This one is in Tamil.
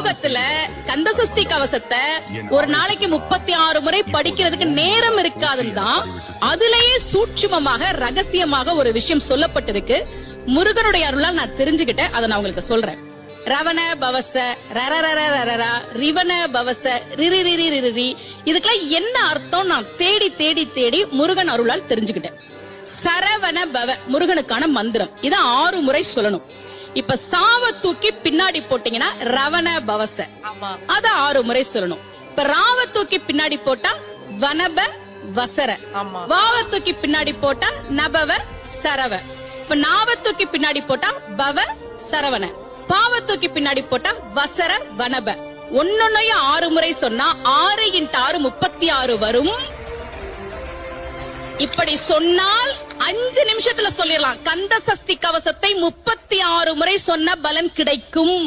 கலியுகத்துல கந்தசஷ்டி கவசத்தை ஒரு நாளைக்கு 36 முறை படிக்கிறதுக்கு நேரம் இருக்காதுன்னு தான் அதுலயே சூட்சுமமாக ரகசியமாக ஒரு விஷயம் சொல்லப்பட்டிருக்கு. முருகனுடைய அருளால் நான் தெரிஞ்சுக்கிட்டேன். அதை நான் உங்களுக்கு சொல்றேன். ரவண பவச ரரரரரரரா ரிவண பவச ரிரிரிரிரிரி இதுக்கெல்லாம் என்ன அர்த்தம் நான் தேடி தேடி தேடி முருகன் அருளால் தெரிஞ்சுக்கிட்டேன். சரவண பவ முருகனுக்கான மந்திரம். இதை 6 முறை சொல்லணும். இப்ப சாவ தூக்கி பின்னாடி போட்டீங்கன்னா ரவண பவச, அத 6 முறை சொல்லணும். இப்ப ராவ தூக்கி பின்னாடி போட்டா வனப வசர, வாவ தூக்கி பின்னாடி போட்டா நபவ சரவ, இப்ப நாவ தூக்கி பின்னாடி போட்டா பவ சரவண, பாவ தூக்கி பின்னாடி போட்டா வசர வனப. ஒன்னொன்னையும் 6 முறை சொன்னா 6 × 6 36 வரும். இப்படி சொன்னால் 5 நிமிஷத்துல சொல்லிடலாம். கந்த சஷ்டி கவசத்தை 36 முறை சொன்ன பலன் கிடைக்கும்.